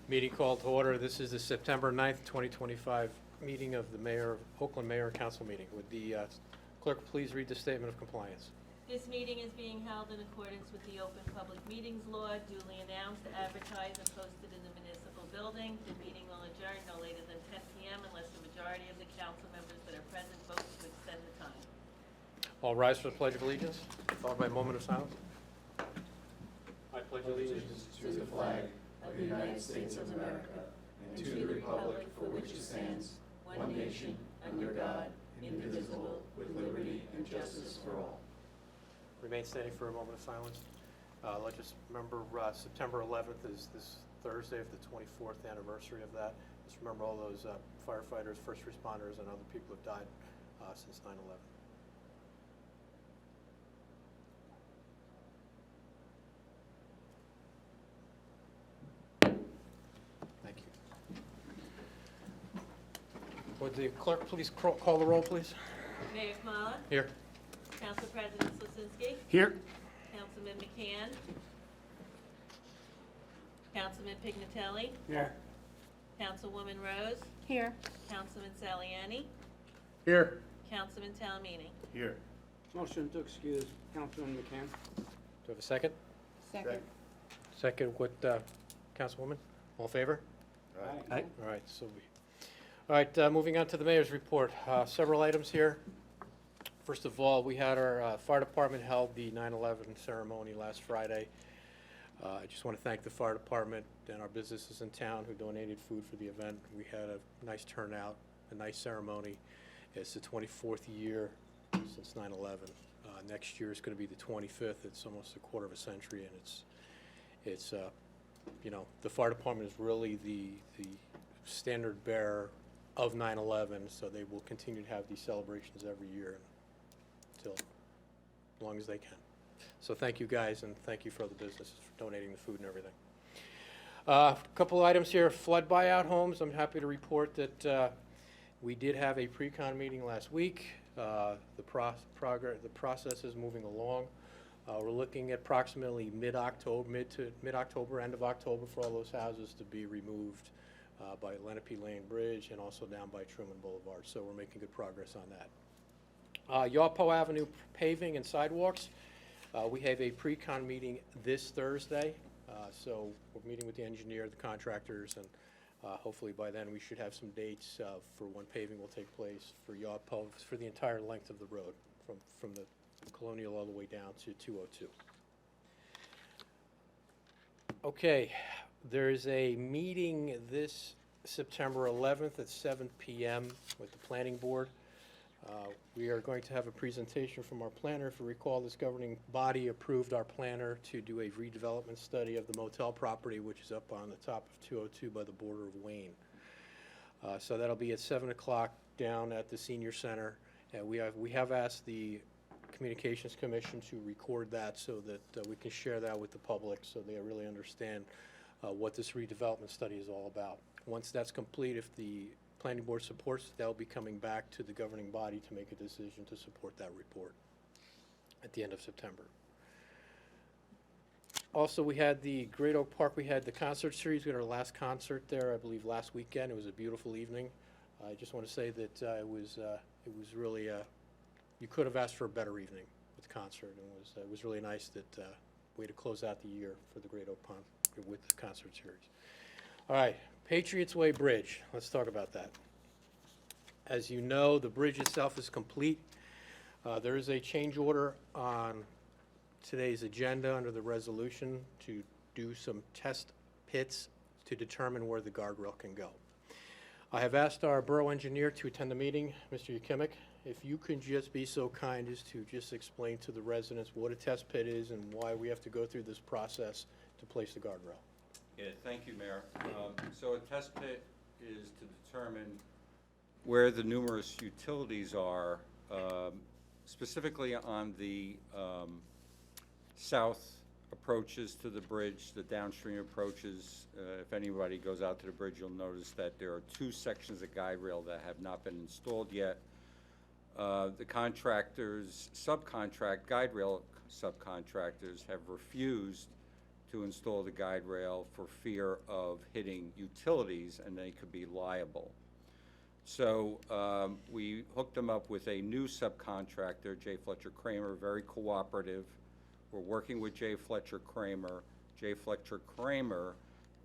Meeting called to order. This is the September 9th, 2025 meeting of the Oakland Mayor and Council meeting. Would the clerk please read the statement of compliance? This meeting is being held in accordance with the Open Public Meetings Law, duly announced, advertised, and posted in the municipal building. The meeting will adjourn no later than 10 p.m. unless the majority of the council members that are present vote to extend the time. All rise for the Pledge of Allegiance, followed by a moment of silence. I pledge Allegiance to the flag of the United States of America and to the republic for which it stands, one nation, under God, indivisible, with liberty and justice for all. Remain standing for a moment of silence. Let's just remember September 11th is this Thursday of the 24th anniversary of that. Just remember all those firefighters, first responders, and other people who have died since 9/11. Thank you. Would the clerk please call the roll, please? Mayor Kamala, Here. Council President Slasinski, Here. Councilman McCann, Councilman Pignatelli, Here. Councilwoman Rose, Here. Councilman Saliani, Here. Councilman Talamini. Here. Motion to excuse Councilman McCann. Do we have a second? Second. Second with Councilwoman. All in favor? Aye. All right, so all right, moving on to the mayor's report. Several items here. First of all, we had our fire department held the 9/11 ceremony last Friday. I just want to thank the fire department and our businesses in town who donated food for the event. We had a nice turnout, a nice ceremony. It's the 24th year since 9/11. Next year is going to be the 25th. It's almost a quarter of a century, and it's you know, the fire department is really the standard bearer of 9/11, so they will continue to have these celebrations every year until as long as they can. So thank you guys, and thank you for other businesses for donating the food and everything. A couple of items here. Flood buyout homes. I'm happy to report that we did have a pre-con meeting last week. The process is moving along. We're looking at approximately mid-October, end of October, for all those houses to be removed by Lenape Lane Bridge and also down by Truman Boulevard. So we're making good progress on that. Yarpo Avenue paving and sidewalks. We have a pre-con meeting this Thursday. So we're meeting with the engineer, the contractors, and hopefully by then we should have some dates for when paving will take place for Yarpo for the entire length of the road from the Colonial all the way down to 202. Okay, there's a meeting this September 11th at 7 p.m. with the planning board. We are going to have a presentation from our planner. If you recall, this governing body approved our planner to do a redevelopment study of the motel property, which is up on the top of 202 by the border of Wayne. So that'll be at 7 o'clock down at the senior center. And we have asked the Communications Commission to record that so that we can share that with the public so they really understand what this redevelopment study is all about. Once that's complete, if the planning board supports, they'll be coming back to the governing body to make a decision to support that report at the end of September. Also, we had the Great Oak Park, we had the concert series. We had our last concert there, I believe, last weekend. It was a beautiful evening. I just want to say that it was really, you could have asked for a better evening with the concert. It was really nice that way to close out the year for the Great Oak Pond with the concert series. All right, Patriots Way Bridge. Let's talk about that. As you know, the bridge itself is complete. There is a change order on today's agenda under the resolution to do some test pits to determine where the guardrail can go. I have asked our borough engineer to attend the meeting, Mr. Yakimic. If you can just be so kind as to just explain to the residents what a test pit is and why we have to go through this process to place the guardrail. Yeah, thank you, Mayor. So a test pit is to determine where the numerous utilities are, specifically on the south approaches to the bridge, the downstream approaches. If anybody goes out to the bridge, you'll notice that there are two sections of guide rail that have not been installed yet. The contractors, guide rail subcontractors have refused to install the guide rail for fear of hitting utilities, and they could be liable. So we hooked them up with a new subcontractor, J. Fletcher Kramer, very cooperative. We're working with J. Fletcher Kramer. J. Fletcher Kramer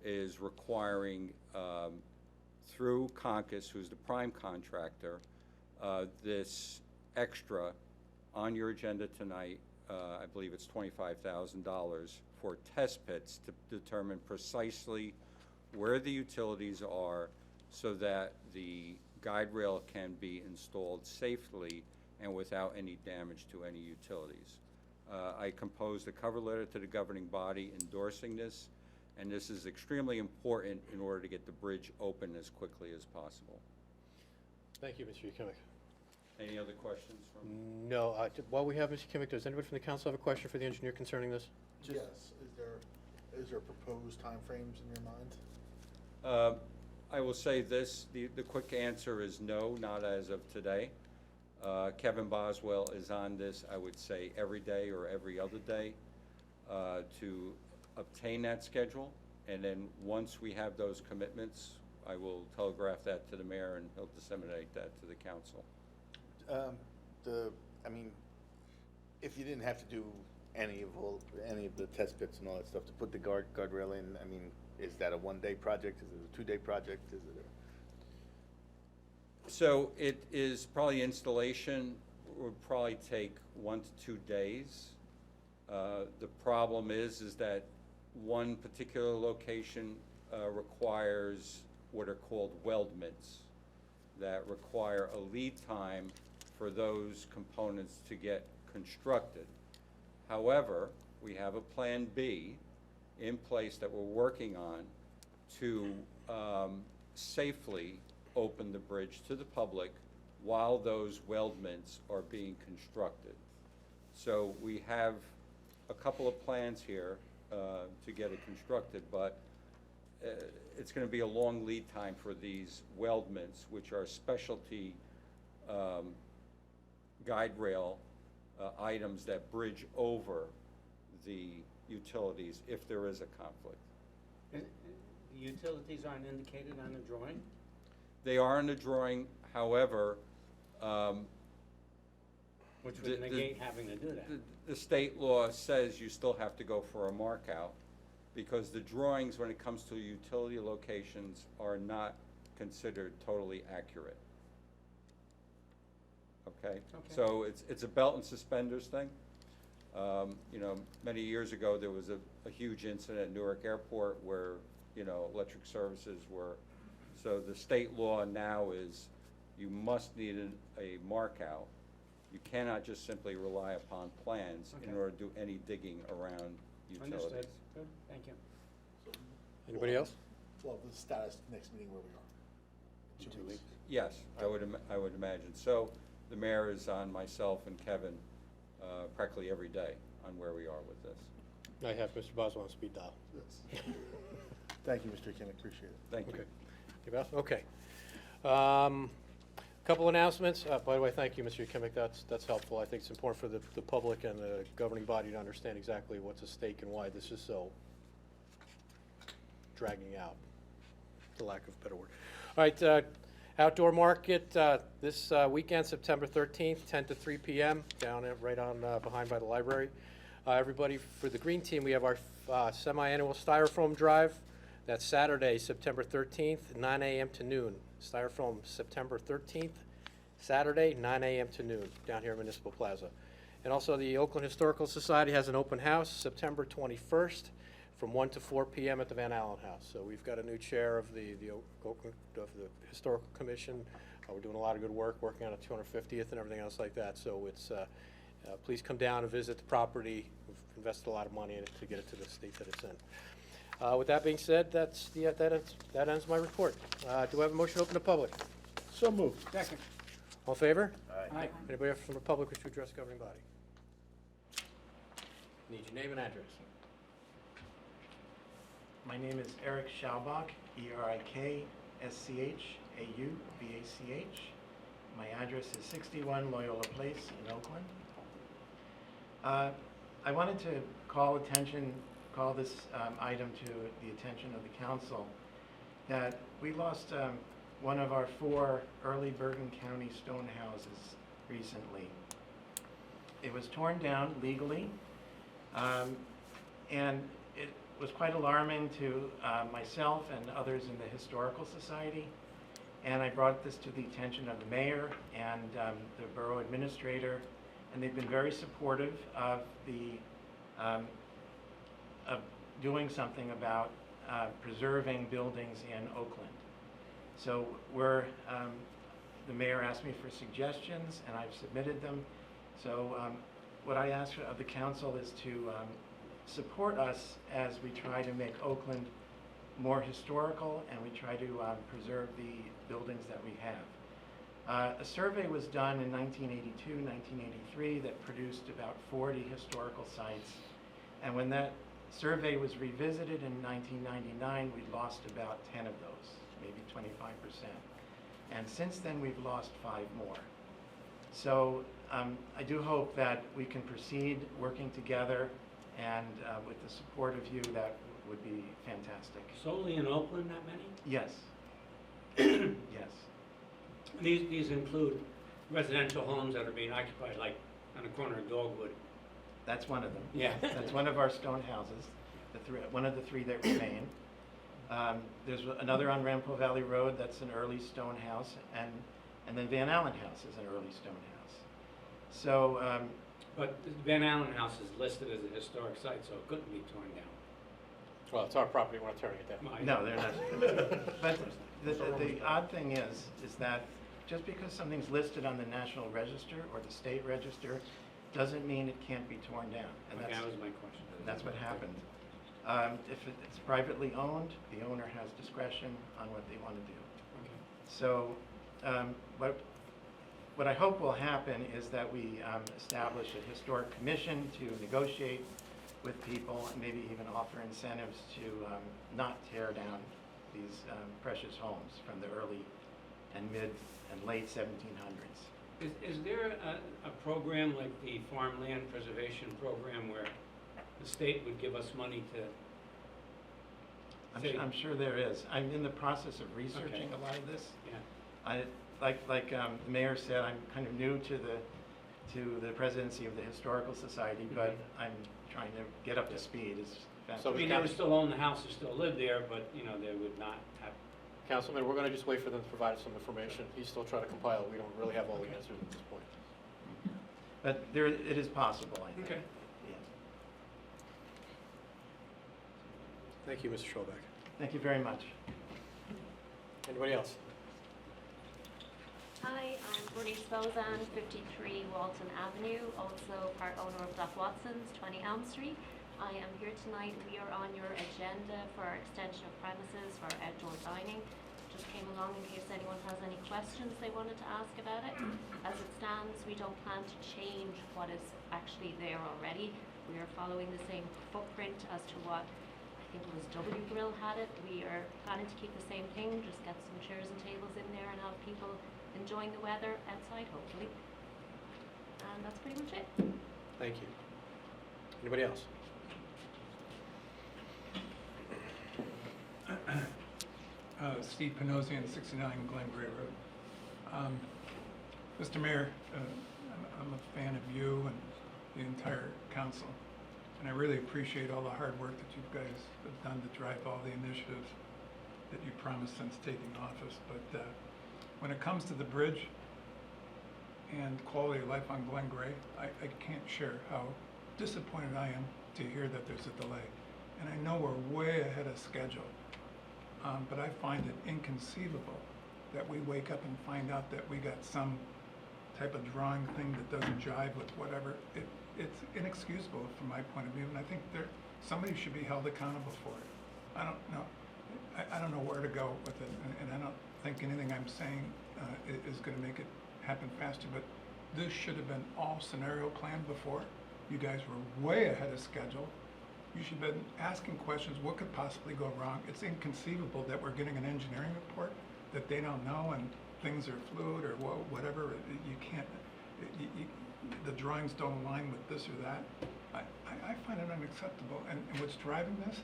is requiring, through Conkus, who's the prime contractor, this extra on your agenda tonight. I believe it's $25,000 for test pits to determine precisely where the utilities are so that the guide rail can be installed safely and without any damage to any utilities. I composed a cover letter to the governing body endorsing this, and this is extremely important in order to get the bridge open as quickly as possible. Thank you, Mr. Yukimik. Any other questions from? No, while we have Mr. Yukimik, does anybody from the council have a question for the engineer concerning this? Yes, is there proposed timeframes in your mind? I will say this, the quick answer is no, not as of today. Kevin Boswell is on this, I would say, every day or every other day to obtain that schedule. And then once we have those commitments, I will telegraph that to the mayor and he'll disseminate that to the council. I mean, if you didn't have to do any of the test pits and all that stuff to put the guardrail in, I mean, is that a one-day project? Is it a two-day project? Is it So it is probably installation would probably take 1 to 2 days. The problem is that one particular location requires what are called weldments that require a lead time for those components to get constructed. However, we have a Plan B in place that we're working on to safely open the bridge to the public while those weldments are being constructed. So we have a couple of plans here to get it constructed, but it's going to be a long lead time for these weldments, which are specialty guide rail items that bridge over the utilities if there is a conflict. And the utilities aren't indicated on the drawing? They are in the drawing, however, Which would negate having to do that. the state law says you still have to go for a mark out because the drawings, when it comes to utility locations, are not considered totally accurate. Okay? So it's a belt and suspenders thing. You know, many years ago, there was a huge incident at Newark Airport where, you know, electric services were, so the state law now is you must need a mark out. You cannot just simply rely upon plans in order to do any digging around utilities. Understood. Good, thank you. Anybody else? well, the status next meeting where we are? In 2 weeks. Yes, I would imagine. So the mayor is on myself and Kevin practically every day on where we are with this. I have Mr. Boswell on speed dial. Yes. Thank you, Mr. Kim, appreciate it. Thank you. Okay. Anybody else? Okay. Couple announcements. By the way, thank you, Mr. Yukimik. That's helpful. I think it's important for the public and the governing body to understand exactly what's at stake and why this is so dragging out, for lack of a better word. All right, outdoor market this weekend, September 13th, 10 to 3 p.m. down right on behind by the library. Everybody, for the green team, we have our semi-annual styrofoam drive. That's Saturday, September 13th, 9 a.m. to noon. Styrofoam, September 13th, Saturday, 9 a.m. to noon, down here at Municipal Plaza. And also, the Oakland Historical Society has an open house, September 21st, from 1 to 4 p.m. at the Van Allen House. So we've got a new chair of the Oakland of the Historical Commission. We're doing a lot of good work, working on a 250th and everything else like that. So it's please come down and visit the property. We've invested a lot of money in it to get it to the state that it's in. With that being said, that ends my report. Do I have a motion to open to public? So moved. Second. All in favor? Aye. Anybody from the public wish to address the governing body? Need your name and address. My name is Eric Schaubach, ERIKSCHAUBACH. My address is 61 Loyola Place in Oakland. I wanted to call attention call this item to the attention of the council, that we lost one of our 4 early Bergen County stone houses recently. It was torn down legally, and it was quite alarming to myself and others in the Historical Society. And I brought this to the attention of the mayor and the borough administrator, and they've been very supportive of of doing something about preserving buildings in Oakland. So the mayor asked me for suggestions, and I've submitted them. So what I ask of the council is to support us as we try to make Oakland more historical, and we try to preserve the buildings that we have. A survey was done in 1982, 1983 that produced about 40 historical sites. And when that survey was revisited in 1999, we lost about 10 of those, maybe 25%. And since then, we've lost 5 more. So I do hope that we can proceed working together, and with the support of you, that would be fantastic. Solely in Oakland, that many? Yes. Yes. These include residential homes that are being occupied, like on the corner of Dogwood. That's one of them. Yeah. That's one of our stone houses, one of the 3 that remain. There's another on Rampo Valley Road that's an early stone house, and then Van Allen House is an early stone house. So, But the Van Allen House is listed as a historic site, so it couldn't be torn down. Well, it's our property, we're not tearing it down. no, they're not. But the odd thing is that just because something's listed on the National Register or the State Register doesn't mean it can't be torn down. And Okay, that was my question. that's what happened. If it's privately owned, the owner has discretion on what they want to do. Okay. So what I hope will happen is that we establish a historic commission to negotiate with people and maybe even offer incentives to not tear down these precious homes from the early and mid and late 1700s. Is there a program like the Farmland Preservation Program where the state would give us money to? I'm sure there is. I'm in the process of researching Okay. a lot of this. Yeah. Like the mayor said, I'm kind of new to the presidency of the Historical Society, but I'm trying to get up to speed as fast So as I I mean, can. they would still own the house, they still live there, but, you know, they would not have. Councilman, we're gonna just wait for them to provide us some information. He's still trying to compile it. We don't really have all the answers at this point. But it is possible, I think. Okay. Yeah. Thank you, Mr. Schrobeck. Thank you very much. Anybody else? Hi, I'm Bernice Bozan, 53 Walton Avenue, also part owner of Doc Watson's, 20 Elm Street. I am here tonight. We are on your agenda for our extension of premises for outdoor dining. Just came along in case anyone has any questions they wanted to ask about it. As it stands, we don't plan to change what is actually there already. We are following the same footprint as to what I think it was W Grill had it. We are planning to keep the same thing, just get some chairs and tables in there and have people enjoying the weather outside, hopefully. And that's pretty much it. Thank you. Anybody else? Steve Panosian, 69 Glen Gray Road. Mr. Mayor, I'm a fan of you and the entire council, and I really appreciate all the hard work that you guys have done to drive all the initiatives that you promised since taking office. But when it comes to the bridge and quality of life on Glen Gray, I can't share how disappointed I am to hear that there's a delay. And I know we're way ahead of schedule. But I find it inconceivable that we wake up and find out that we got some type of drawing thing that doesn't jive with whatever. It's inexcusable from my point of view, and I think somebody should be held accountable for it. I don't know. I don't know where to go with it, and I don't think anything I'm saying is going to make it happen faster. But this should have been all scenario planned before. You guys were way ahead of schedule. You should have been asking questions, what could possibly go wrong? It's inconceivable that we're getting an engineering report that they don't know and things are fluid or whatever. You can't, the drawings don't align with this or that. I find it unacceptable, and what's driving this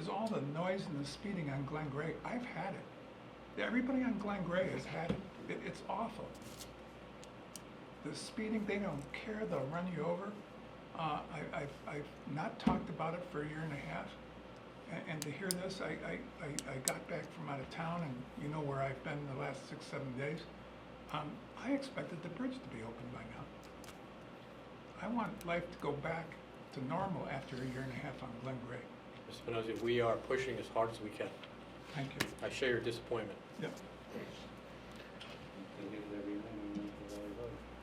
is all the noise and the speeding on Glen Gray. I've had it. Everybody on Glen Gray has had it. It's awful. The speeding, they don't care, they'll run you over. I've not talked about it for a year and a half, and to hear this, I got back from out of town, and you know where I've been the last 6-7 days. I expected the bridge to be open by now. I want life to go back to normal after a year and a half on Glen Gray. Mr. Panozzi, we are pushing as hard as we can. Thank you. I share your disappointment. Yep.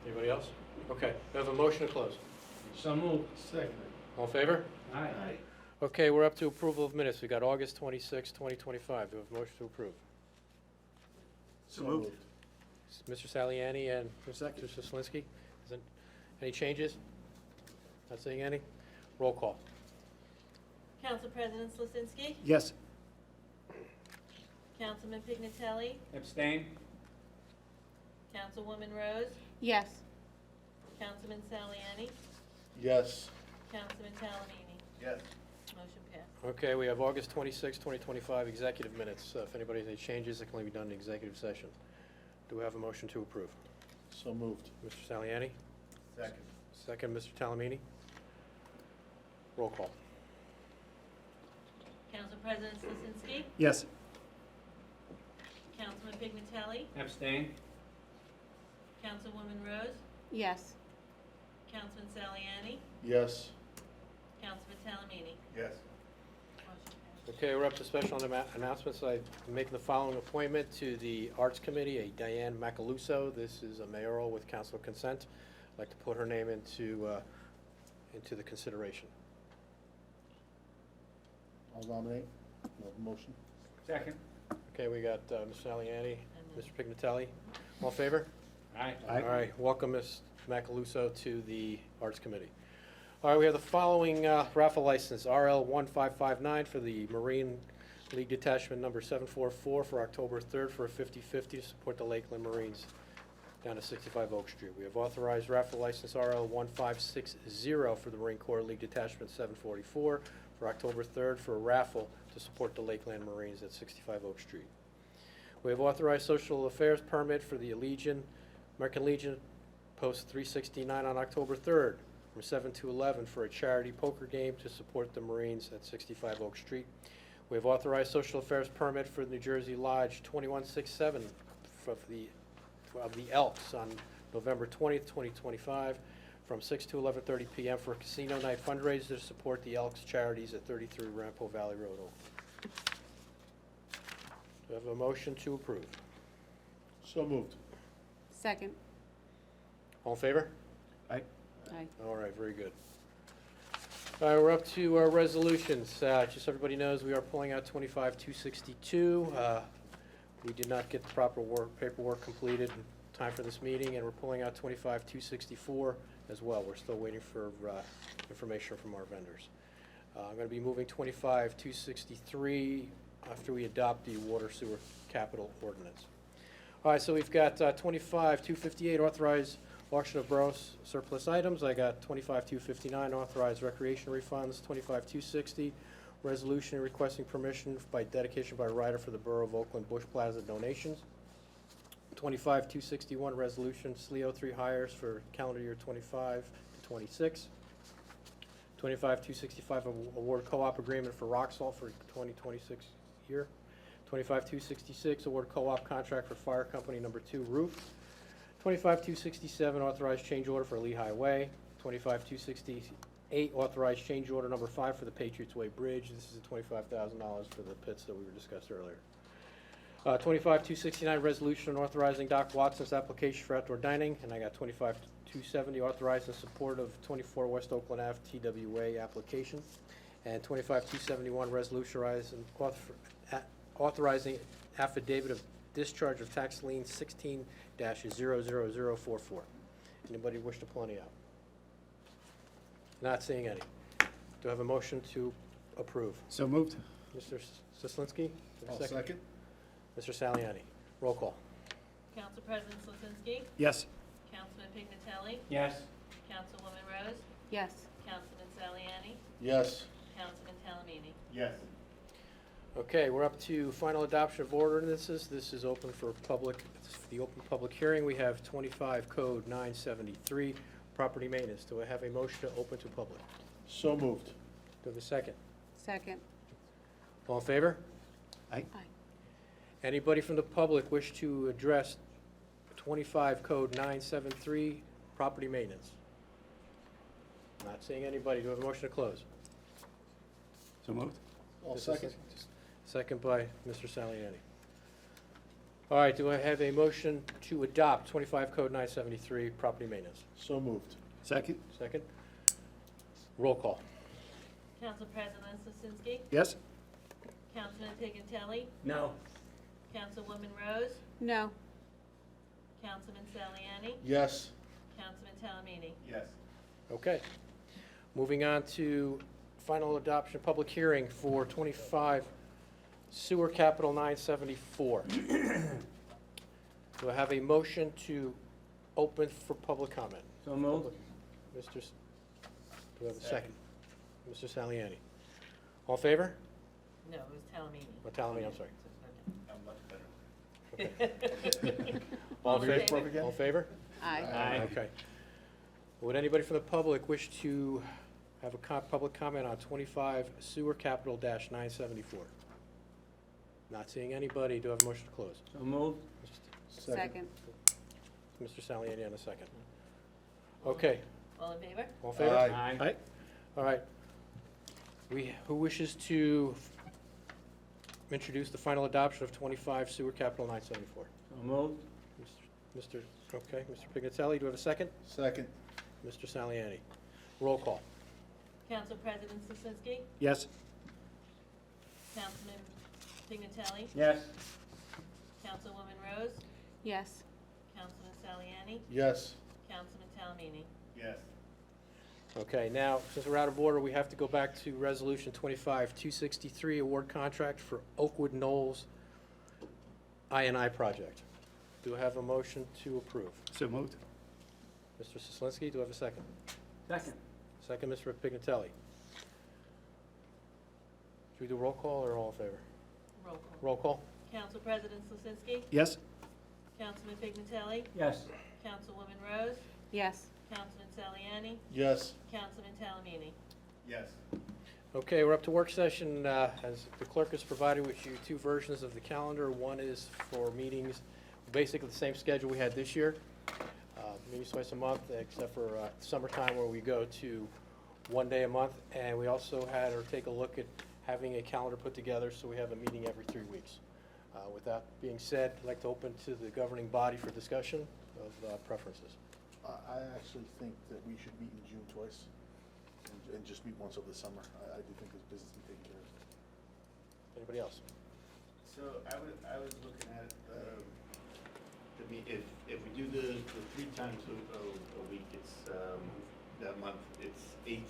Anybody else? Okay, we have a motion to close. So moved. Second. All in favor? Aye. Okay, we're up to approval of minutes. We got August 26, 2025. Do we have a motion to approve? So moved. Mr. Saliani and Second. Mr. Soslinski. Any changes? Not seeing any? Roll call. Council President Slasinski, Yes. Councilman Pignatelli, Abstain? Councilwoman Rose, Yes. Councilman Saliani, Yes. Councilman Talamini. Yes. Motion passed. Okay, we have August 26, 2025 executive minutes. If anybody has any changes, it can only be done in executive session. Do we have a motion to approve? So moved. Mr. Saliani? Second. Second, Mr. Talamini? Roll call. Council President Slasinski, Yes. Councilman Pignatelli, Abstain? Councilwoman Rose, Yes. Councilman Saliani, Yes. Councilman Talamini. Yes. Motion passed. Okay, we're up to special announcements. I'm making the following appointment to the Arts Committee, a Diane Macaluso. This is a mayoral with council consent. I'd like to put her name into the consideration. I'll nominate. Motion. Second? Okay, we got Mr. Saliani, Mr. Pignatelli. All in favor? Aye. All right, welcome Ms. Macaluso to the Arts Committee. All right, we have the following raffle license, RL 1559 for the Marine League Detachment Number 744 for October 3rd for a 50-50 to support the Lakeland Marines down to 65 Oak Street. We have authorized raffle license RL 1560 for the Marine Corps League Detachment 744 for October 3rd for a raffle to support the Lakeland Marines at 65 Oak Street. We have authorized social affairs permit for the American Legion Post 369 on October 3rd from 7 to 11 for a charity poker game to support the Marines at 65 Oak Street. We have authorized social affairs permit for New Jersey Lodge 2167 of the Elks on November 20th, 2025 from 6 to 11:30 p.m. for a casino night fundraiser to support the Elks charities at 33 Rampo Valley Road, Oakland. Do we have a motion to approve? So moved. Second. All in favor? Aye. Aye. All right, very good. All right, we're up to resolutions. Just so everybody knows, we are pulling out 25-262. We did not get the proper paperwork completed in time for this meeting, and we're pulling out 25-264 as well. We're still waiting for information from our vendors. I'm going to be moving 25-263 after we adopt the water sewer capital ordinance. All right, so we've got 25-258 authorized auction of borough surplus items. I got 25-259 authorized recreation refunds, 25-260 resolution requesting permission by dedication by rider for the Borough of Oakland Bush Plaza donations. 25-261 resolution SLEO 3 hires for calendar year 25 to 26. 25-265 award co-op agreement for rock salt for 2026 year. 25-266 award co-op contract for fire company number 2 roof. 25-267 authorized change order for Lehigh Way. 25-268 authorized change order number 5 for the Patriots Way Bridge. This is the $25,000 for the pits that we were discussed earlier. 25-269 resolution authorizing Doc Watson's application for outdoor dining, and I got 25-270 authorized in support of 24 West Oakland Ave TWA application, and 25-271 resolution authorizing affidavit of discharge of tax lien 16-00044. Anybody wish to pull any out? Not seeing any. Do I have a motion to approve? So moved. Mr. Soslinski? I'll second. Mr. Saliani? Roll call. Council President Slasinski, Yes. Councilman Pignatelli, Yes. Councilwoman Rose, Yes. Councilman Saliani, Yes. Councilman Talamini. Yes. Okay, we're up to final adoption of ordinances. This is open for public, it's the open public hearing. We have 25 Code 973, property maintenance. Do I have a motion to open to public? So moved. Do I have a second? Second. All in favor? Aye. Anybody from the public wish to address 25 Code 973, property maintenance? Not seeing anybody. Do I have a motion to close? So moved. I'll This is- second. Second by Mr. Saliani. All right, do I have a motion to adopt 25 Code 973, property maintenance? So moved. Second? Second? Roll call. Council President Lizinski, Yes? Councilman Pignatelli, No. Councilwoman Rose, No. Councilman Saliani, Yes. Councilman Talamini. Yes. Okay. Moving on to final adoption, public hearing for 25 Sewer Capital 974. Do I have a motion to open for public comment? So moved. Mr. Do I have a second? Mr. Saliani. All in favor? No, it was Talamini. Oh, Talamini, I'm sorry. I'm much better. Okay. All in fa- favor? All in favor? Aye. Okay. Would anybody from the public wish to have a public comment on 25 Sewer Capital -974? Not seeing anybody. Do I have a motion to close? So moved. Second. Mr. Saliani on a second. Okay. All in favor? All in favor? Aye. Aye. All right. Who wishes to introduce the final adoption of 25 Sewer Capital 974? So moved. Okay, Mr. Pignatelli, do we have a second? Second. Mr. Saliani. Roll call. Council President Lizinski, Yes? Councilman Pignatelli, Yes. Councilwoman Rose, Yes. Councilman Saliani, Yes. Councilman Talamini. Yes. Okay, now, since we're out of order, we have to go back to Resolution 25-263, award contract for Oakwood Knolls I&I project. Do I have a motion to approve? So moved. Mr. Sislinski, do I have a second? Second. Second, Mr. Pignatelli. Should we do roll call or all in favor? Roll call. Roll call? Council President Lizinski, Yes? Councilman Pignatelli, Yes. Councilwoman Rose, Yes. Councilman Saliani, Yes. Councilman Talamini. Yes. Okay, we're up to work session. As the clerk has provided with you two versions of the calendar. One is for meetings, basically the same schedule we had this year. Meetings twice a month, except for summertime where we go to one day a month. And we also had her take a look at having a calendar put together, so we have a meeting every 3 weeks. With that being said, I'd like to open to the governing body for discussion of preferences. I actually think that we should meet in June twice and just meet once over the summer. I do think this business is taken care of. Anybody else? So I was looking at, if we do the 3 times a week, it's, that month, it's 18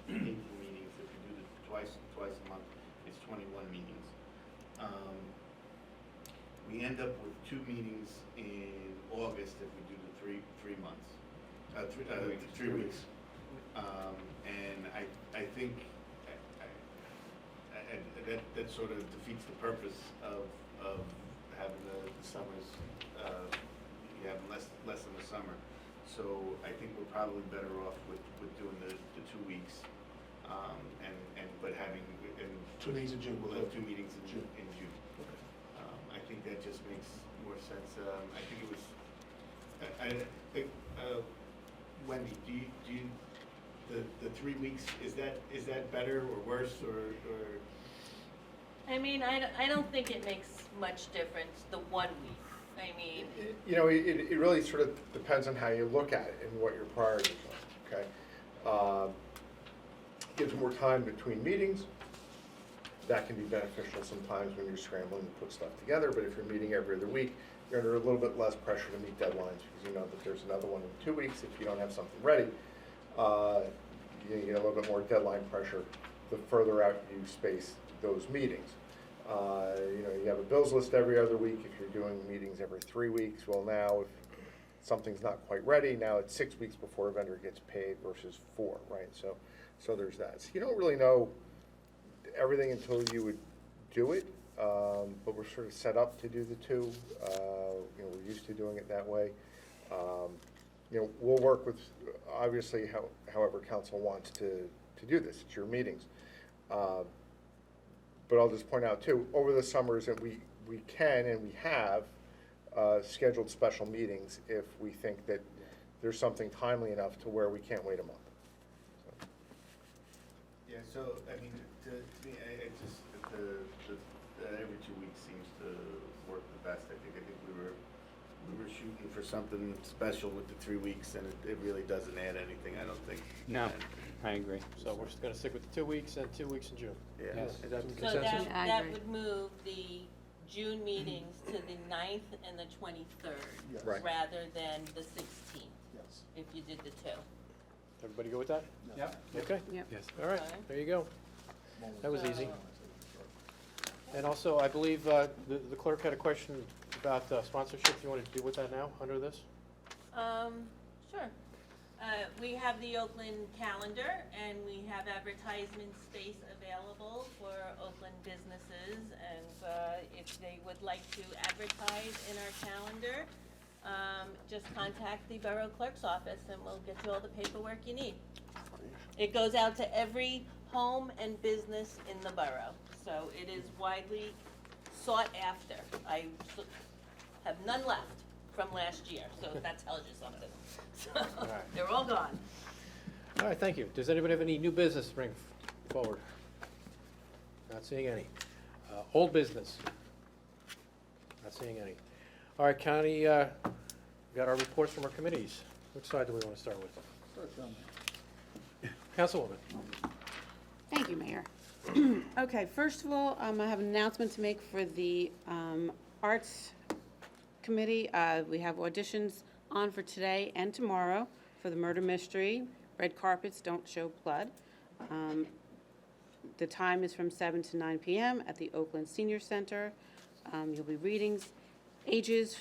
meetings. If we do the twice a month, it's 21 meetings. We end up with 2 meetings in August if we do the three months, 3 weeks. And I think that sort of defeats the purpose of having the summers, you have less in the summer. So I think we're probably better off with doing the 2 weeks, but having, and. 2 meetings in June. We'll have 2 meetings in June. June. I think that just makes more sense. I think it was, I think, Wendy, do you, the 3 weeks, is that better or worse or? I mean, I don't think it makes much difference, the 1 week. I mean, You know, it really sort of depends on how you look at it and what your priorities are, okay? Gives more time between meetings. That can be beneficial sometimes when you're scrambling to put stuff together, but if you're meeting every other week, you're under a little bit less pressure to meet deadlines because you know that there's another one in 2 weeks. If you don't have something ready, you get a little bit more deadline pressure the further out you space those meetings. You know, you have a bills list every other week. If you're doing meetings every 3 weeks, well now if something's not quite ready, now it's 6 weeks before a vendor gets paid versus 4, right? So So there's that. So you don't really know everything until you would do it, but we're sort of set up to do the two. We're used to doing it that way. We'll work with, obviously, however council wants to do this. It's your meetings. But I'll just point out, too, over the summers that we can and we have scheduled special meetings if we think that there's something timely enough to where we can't wait a month. Yeah, so, I mean, to me, I just, the every 2 weeks seems to work the best. I think we were shooting for something special with the 3 weeks, and it really doesn't add anything, I don't think. No, I agree. So we're gonna stick with the 2 weeks and 2 weeks in June. Yeah. Yes. Is that the So consensus? I that agree. would move the June meetings to the 9th and the 23rd. Yes. Right. Rather than the 16th, Yes. if you did the two. Everybody go with that? Yep. Okay, Yep. Yes. all right, Okay. there you go. That was So- easy. And also, I believe the clerk had a question about sponsorship. You want to deal with that now, under this? Sure. We have the Oakland calendar, and we have advertisement space available for Oakland businesses. And if they would like to advertise in our calendar, just contact the Borough Clerk's office, and we'll get you all the paperwork you need. It goes out to every home and business in the borough, so it is widely sought after. I have none left from last year, so that tells you something. So, right. they're all gone. All right, thank you. Does anybody have any new business to bring forward? Not seeing any. Old business? Not seeing any. All right, County, we got our reports from our committees. Which side do we want to start with? Councilwoman? Thank you, Mayor. Okay, first of all, I have an announcement to make for the Arts Committee. We have auditions on for today and tomorrow for the murder mystery, Red Carpets Don't Show Blood. The time is from 7 to 9 p.m. at the Oakland Senior Center. You'll be readings. Ages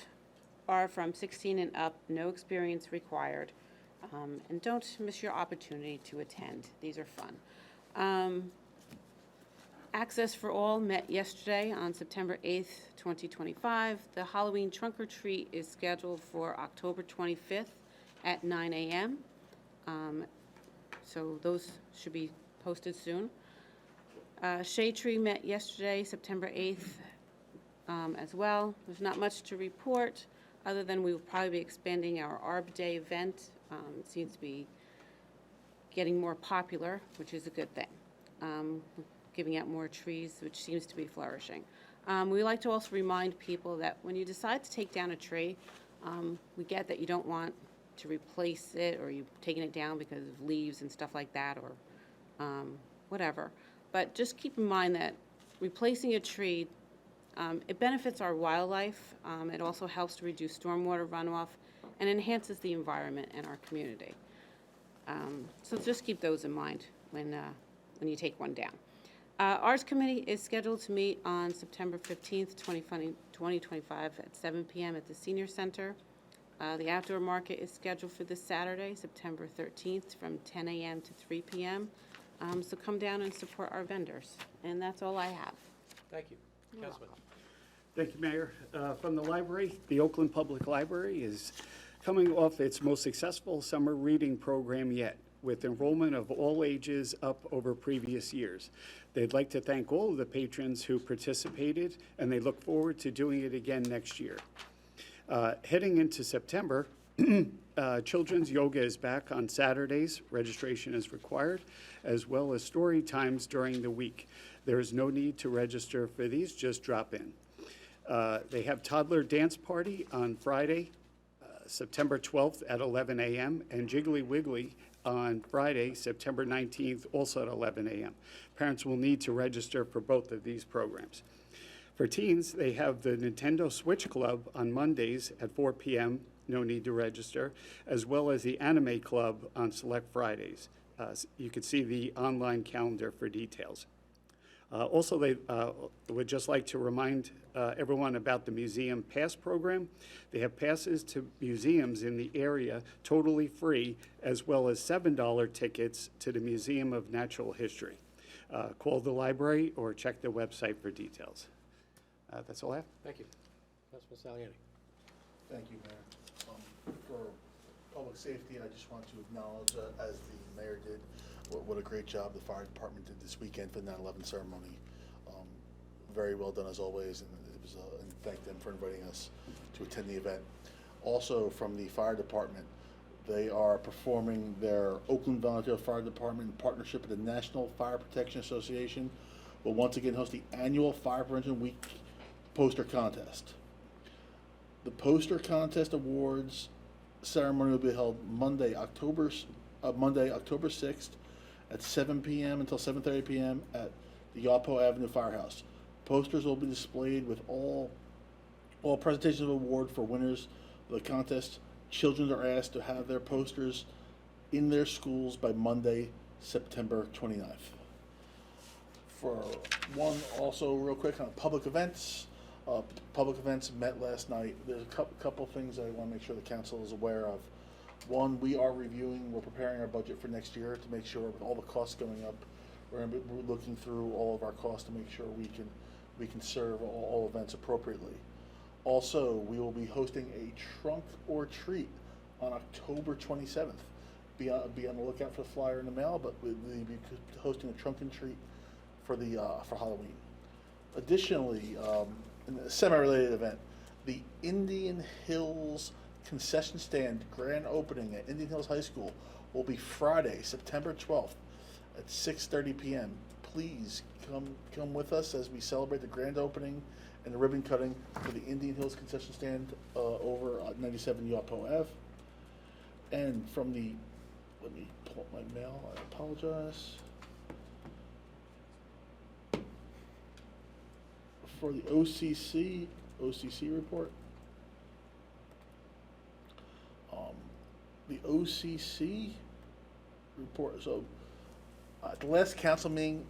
are from 16 and up, no experience required. And don't miss your opportunity to attend. These are fun. Access for All met yesterday on September 8th, 2025. The Halloween trunk or treat is scheduled for October 25th at 9 a.m. So those should be posted soon. Shade Tree met yesterday, September 8th, as well. There's not much to report, other than we will probably be expanding our Arb Day event. It seems to be getting more popular, which is a good thing. Giving out more trees, which seems to be flourishing. We like to also remind people that when you decide to take down a tree, we get that you don't want to replace it, or you've taken it down because of leaves and stuff like that, or whatever. But just keep in mind that replacing a tree, it benefits our wildlife. It also helps to reduce stormwater runoff and enhances the environment in our community. So just keep those in mind when you take one down. Arts Committee is scheduled to meet on September 15th, 2025 at 7 p.m. at the Senior Center. The outdoor market is scheduled for this Saturday, September 13th, from 10 a.m. to 3 p.m. So come down and support our vendors. And that's all I have. Thank you. Councilman? Thank you, Mayor. From the library, the Oakland Public Library is coming off its most successful summer reading program yet, with enrollment of all ages up over previous years. They'd like to thank all of the patrons who participated, and they look forward to doing it again next year. Heading into September, children's yoga is back on Saturdays. Registration is required, as well as story times during the week. There is no need to register for these, just drop in. They have toddler dance party on Friday, September 12th at 11 a.m., and Jiggly Wiggly on Friday, September 19th, also at 11 a.m. Parents will need to register for both of these programs. For teens, they have the Nintendo Switch Club on Mondays at 4 p.m., no need to register, as well as the Anime Club on select Fridays. You can see the online calendar for details. Also, they would just like to remind everyone about the Museum Pass program. They have passes to museums in the area totally free, as well as $7 tickets to the Museum of Natural History. Call the library or check the website for details. That's all I have. Thank you. Councilman Saliani. Thank you, Mayor. For public safety, I just want to acknowledge, as the mayor did, what a great job the fire department did this weekend for the 9/11 ceremony. Very well done as always, and it was, and thank them for inviting us to attend the event. Also, from the fire department, they are performing their Oakland Volunteer Fire Department in partnership with the National Fire Protection Association will once again host the annual Fire Prevention Week poster contest. The poster contest awards ceremony will be held Monday, October 6th at 7 p.m. until 7:30 p.m. at the Yapo Avenue Firehouse. Posters will be displayed with all presentations of award for winners of the contest. Children are asked to have their posters in their schools by Monday, September 29th. For one, also real quick on public events. Public events met last night. There's a couple things I want to make sure the council is aware of. One, we're preparing our budget for next year to make sure with all the costs going up, we're looking through all of our costs to make sure we can serve all events appropriately. Also, we will be hosting a trunk or treat on October 27th. Be on the lookout for the flyer in the mail, but we'll be hosting a trunk and treat for Halloween. Additionally, in a semi-related event, the Indian Hills concession stand grand opening at Indian Hills High School will be Friday, September 12th at 6:30 p.m. Please come with us as we celebrate the grand opening and the ribbon cutting for the Indian Hills concession stand over at 97 Yapo Ave. And from let me pull up my mail, I apologize. For the OCC report. The OCC report, so at the last council meeting,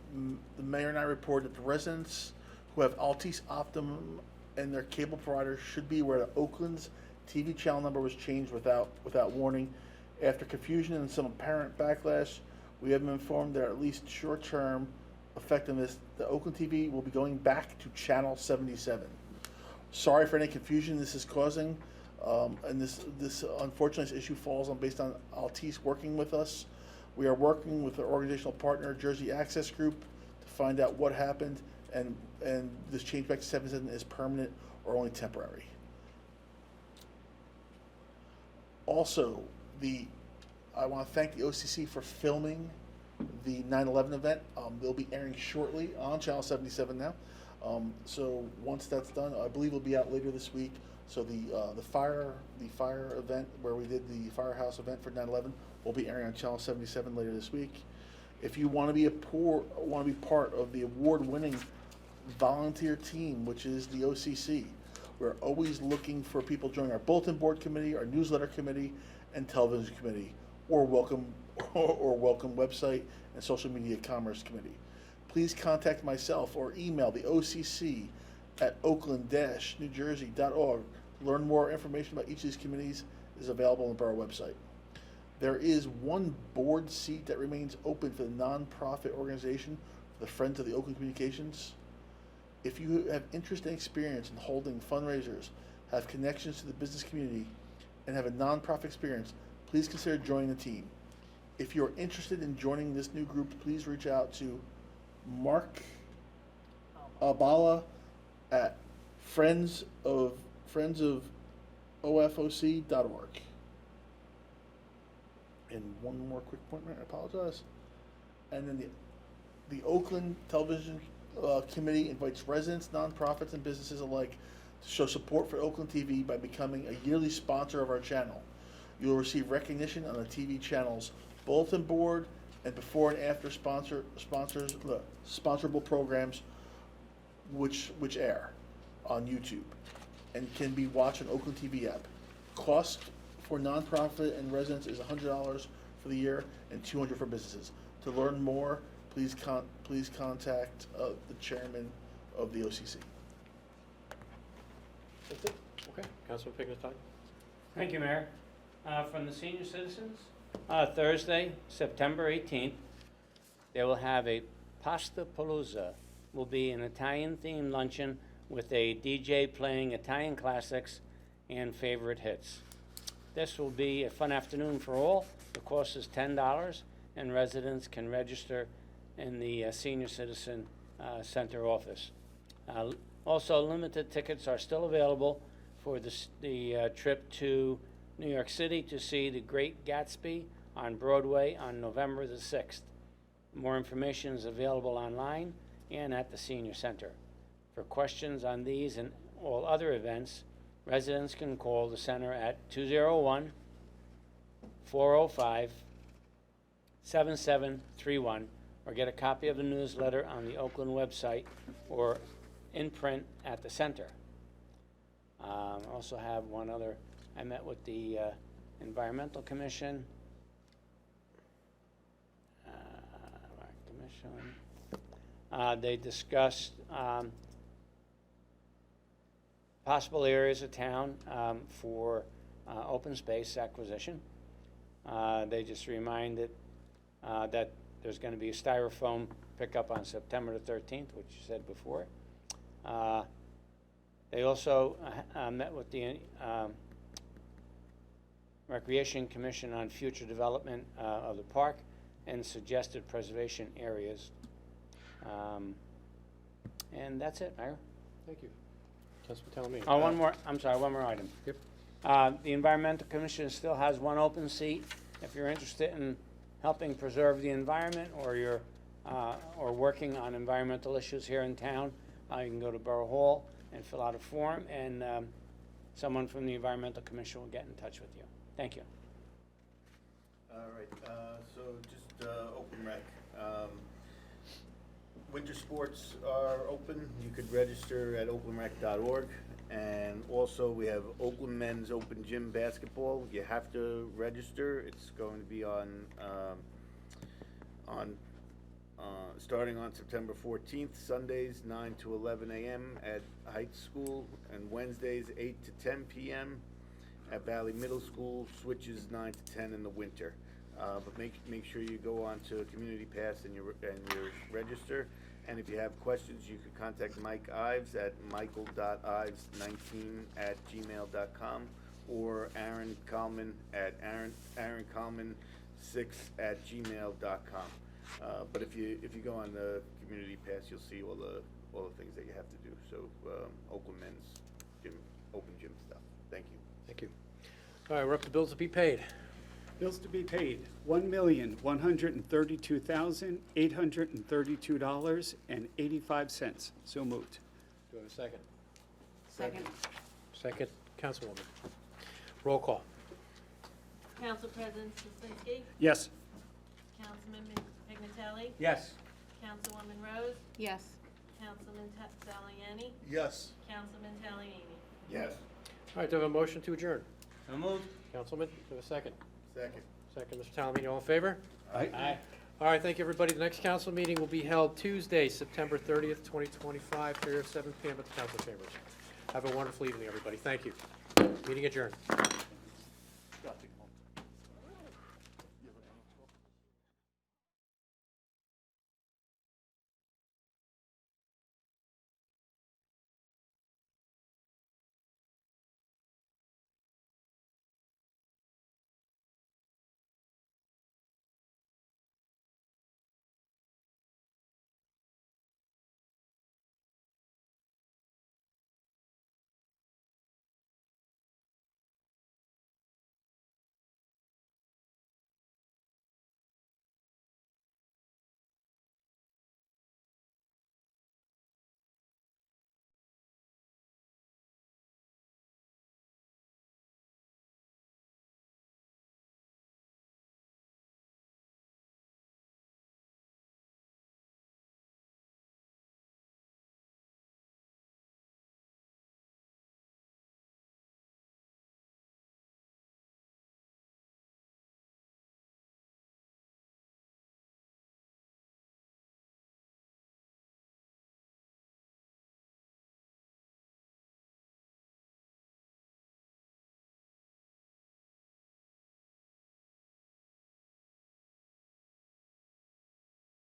the mayor and I reported that the residents who have Altice Optimum and their cable provider should be aware that Oakland's TV channel number was changed without warning. After confusion and some apparent backlash, we have been informed that at least short-term effectiveness, the Oakland TV will be going back to channel 77. Sorry for any confusion this is causing, and this unfortunate issue falls based on Altice working with us. We are working with our organizational partner, Jersey Access Group, to find out what happened, and this change back to 77 is permanent or only temporary. Also, I want to thank the OCC for filming the 9/11 event. They'll be airing shortly on Channel 77 now. So once that's done, I believe it'll be out later this week. So the fire event where we did the firehouse event for 9/11 will be airing on Channel 77 later this week. If you want to be part of the award-winning volunteer team, which is the OCC, we're always looking for people to join our bulletin board committee, our newsletter committee, and television committee, or welcome website and social media commerce committee. Please contact myself or email the OCC at oakland-newjersey.org. Learn more information about each of these committees is available on the borough website. There is one board seat that remains open for the nonprofit organization, the Friends of the Oakland Communications. If you have interest and experience in holding fundraisers, have connections to the business community, and have a nonprofit experience, please consider joining the team. If you're interested in joining this new group, please reach out to Mark Abala at friendsofOFOC.org. And one more quick point, Mayor, I apologize. And then the Oakland Television Committee invites residents, nonprofits, and businesses alike to show support for Oakland TV by becoming a yearly sponsor of our channel. You will receive recognition on the TV channel's bulletin board and before and after sponsorable programs which air on YouTube and can be watched on Oakland TV app. Cost for nonprofit and residents is $100 for the year and $200 for businesses. To learn more, please contact the chairman of the OCC. That's it? Okay. Councilman Pignatelli? Thank you, Mayor. From the senior citizens, Thursday, September 18th, they will have a Pasta Palooza. Will be an Italian-themed luncheon with a DJ playing Italian classics and favorite hits. This will be a fun afternoon for all. The cost is $10, and residents can register in the Senior Citizen Center office. Also, limited tickets are still available for the trip to New York City to see The Great Gatsby on Broadway on November the 6th. More information is available online and at the Senior Center. For questions on these and all other events, residents can call the center at 201-405-7731 or get a copy of the newsletter on the Oakland website or in print at the center. I also have one other. I met with the Environmental Commission. They discussed possible areas of town for open space acquisition. They just reminded that there's going to be a styrofoam pickup on September the 13th, which you said before. They also met with the Recreation Commission on future development of the park and suggested preservation areas. And that's it, Mayor. Thank you. Councilman Talamini? Oh, one more item. Yep. The Environmental Commission still has one open seat. If you're interested in helping preserve the environment or you're or working on environmental issues here in town, you can go to Borough Hall and fill out a form, and someone from the Environmental Commission will get in touch with you. Thank you. All right, so just open rec. Winter sports are open. You could register at oaklandrec.org. And also, we have Oakland Men's Open Gym Basketball. You have to register. It's going to be starting on September 14th, Sundays 9 to 11 a.m. at Heights School, and Wednesdays 8 to 10 p.m. at Valley Middle School, switches 9 to 10 in the winter. But make sure you go on to Community Pass and you register. And if you have questions, you could contact Mike Ives at michael.ives19@gmail.com or Aaron Kalman at aaronkalman6@gmail.com. But if you go on the Community Pass, you'll see all the things that you have to do. So Oakland Men's Open Gym stuff. Thank you. Thank you. All right, we're up to bills to be paid. Bills to be paid, $1,132,832.85. So moved. Do I have a second? Second. Second, Councilwoman. Roll call. Council President Sislinski, Yes. Councilman Pignatelli, Yes. Councilwoman Rose, Yes. Councilman Saliani, Yes. Councilman Talamini. Yes. All right, do I have a motion to adjourn? So moved. Councilman, do I have a second? Second. Second, Mr. Talamini, all in favor? Aye. All right, thank you, everybody. The next council meeting will be held Tuesday, September 30th, 2025, here at 7 p.m. at the council chambers. Have a wonderful evening, everybody. Thank you. Meeting adjourned. Got to